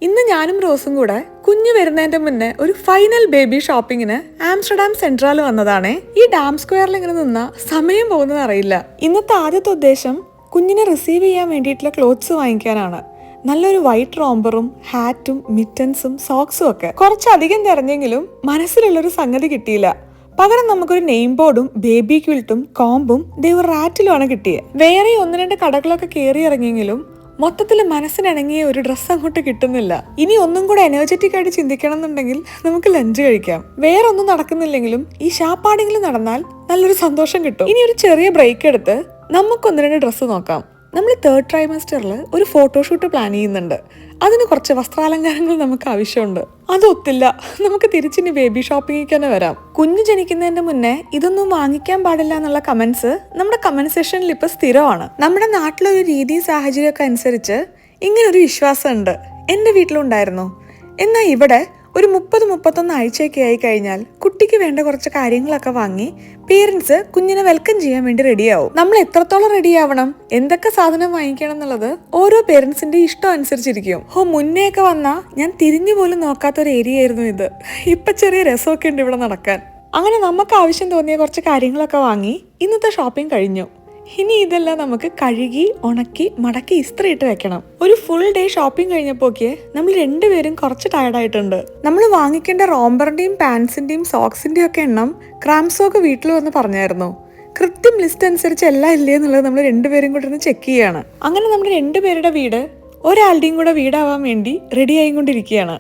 ഇന്ന് ഞാനും റോസും കൂടെ കുഞ്ഞു വരുന്നതിന്റെ മുന്നേ ഒരു ഫൈനൽ ബേബി ഷോപ്പിങ്ങിന് ആംസ്റ്റർഡാം സെൻട്രൽ വന്നതാണേ. ഈ ഡാം സ്ക്വയറിൽ ഇങ്ങനെ നിന്നാ സമയം പോകുന്നത് അറിയില്ല. ഇന്നത്തെ ആദ്യത്തെ ഉദ്ദേശം കുഞ്ഞിനെ റിസീവ് ചെയ്യാൻ വേണ്ടിയിട്ടുള്ള ക്ലോത്ത്സ് വാങ്ങിക്കാനാണ്. നല്ലൊരു വൈറ്റ് റോംബറും ഹാറ്റും മിറ്റൻസും സോക്സും ഒക്കെ. കുറച്ചധികം തിരഞ്ഞെങ്കിലും മനസ്സിലുള്ളൊരു സംഗതി കിട്ടിയില്ല. പകരം നമുക്കൊരു നെയിം ബോർഡും ബേബി ക്വിൽട്ടും കോമ്പും ഒരു റാറ്റിലുമാണ് കിട്ടിയത്. വേറെ ഒന്ന് രണ്ട് കടകളൊക്കെ കയറി ഇറങ്ങിയെങ്കിലും മൊത്തത്തിൽ മനസ്സിനിണങ്ങിയ ഒരു ഡ്രസ്സ് അങ്ങോട്ട് കിട്ടുന്നില്ല. ഇനി ഒന്നും കൂടെ എനർജറ്റിക് ആയിട്ട് ചിന്തിക്കണം എന്നുണ്ടെങ്കിൽ നമുക്ക് ലഞ്ച് കഴിക്കാം. വേറെ ഒന്നും നടക്കുന്നില്ലെങ്കിലും ഈ ഷാപ്പാടെങ്കിലും നടന്നാൽ നല്ലൊരു സന്തോഷം കിട്ടും. ഇനി ഒരു ചെറിയ ബ്രേക്ക് എടുത്ത് നമുക്കൊന്ന് രണ്ട് ഡ്രസ്സ് നോക്കാം. നമ്മൾ 3rd ട്രൈമസ്റ്ററിൽ ഒരു ഫോട്ടോഷൂട്ട് പ്ലാൻ ചെയ്യുന്നുണ്ട്. അതിന് കുറച്ച് വസ്ത്രാലങ്കാരങ്ങൾ നമുക്ക് ആവശ്യമുണ്ട്. അതൊത്തില്ല, നമുക്ക് തിരിച്ചിനി ബേബി ഷോപ്പിങ്ങിലേക്ക് തന്നെ വരാം. കുഞ്ഞ് ജനിക്കുന്നതിന്റെ മുന്നേ ഇതൊന്നും വാങ്ങിക്കാൻ പാടില്ല എന്നുള്ള കമന്റ്സ് നമ്മുടെ കമന്റ് സെക്ഷനിൽ ഇപ്പൊ സ്ഥിരമാണ്. നമ്മുടെ നാട്ടിലൊരു രീതി സാഹചര്യമൊക്കെ അനുസരിച്ച് ഇങ്ങനൊരു വിശ്വാസം ഉണ്ട്. എന്റെ വീട്ടിലുണ്ടായിരുന്നു. എന്നാൽ ഇവിടെ ഒരു 30-31 ആഴ്ചയൊക്കെ ആയി കഴിഞ്ഞാൽ കുട്ടിക്ക് വേണ്ട കുറച്ച് കാര്യങ്ങളൊക്കെ വാങ്ങി പേരൻസ് കുഞ്ഞിനെ വെൽക്കം ചെയ്യാൻ വേണ്ടി റെഡിയാവും. നമ്മൾ എത്രത്തോളം റെഡി ആവണം, എന്തൊക്കെ സാധനം വാങ്ങിക്കണം എന്നുള്ളത് ഓരോ പേരൻസിന്റെ ഇഷ്ടം അനുസരിച്ചിരിക്കും. മുന്നേ ഒക്കെ വന്നാ ഞാൻ തിരിഞ്ഞു പോലും നോക്കാത്ത ഒരു ഏരിയ ആയിരുന്നു ഇത്. ഇപ്പൊ ചെറിയ രസമൊക്കെ ഉണ്ട് ഇവിടെ നടക്കാൻ. അങ്ങനെ നമുക്ക് ആവശ്യം തോന്നിയ കുറച്ച് കാര്യങ്ങളൊക്കെ വാങ്ങി ഇന്നത്തെ ഷോപ്പിംഗ് കഴിഞ്ഞു. ഇനി ഇതെല്ലാം നമുക്ക് കഴുകി ഉണക്കി മടക്കി ഇസ്ത്രി ഇട്ട് വെക്കണം. ഒരു ഫുൾ ഡേ ഷോപ്പിംഗ് കഴിഞ്ഞപ്പോക്ക് നമ്മൾ രണ്ടുപേരും കുറച്ച് ടയർഡായിട്ടുണ്ട്. നമ്മൾ വാങ്ങിക്കേണ്ട റോംബറിന്റെയും പാൻസിന്റെയും സോക്സിന്റെയും ഒക്കെ എണ്ണം ക്രാംസോക്ക് വീട്ടിൽ വന്ന് പറഞ്ഞായിരുന്നു. കൃത്യം ലിസ്റ്റ് അനുസരിച്ച് എല്ലാം ഇല്ലേ എന്നുള്ളത് നമ്മൾ രണ്ടുപേരും കൂടെ ഒന്ന് ചെക്ക് ചെയ്യാണ്. അങ്ങനെ നമ്മുടെ രണ്ടുപേരുടെ വീട് ഒരാളുടെയും കൂടെ വീടാവാൻ വേണ്ടി റെഡി ആയിക്കൊണ്ടിരിക്കുകയാണ്.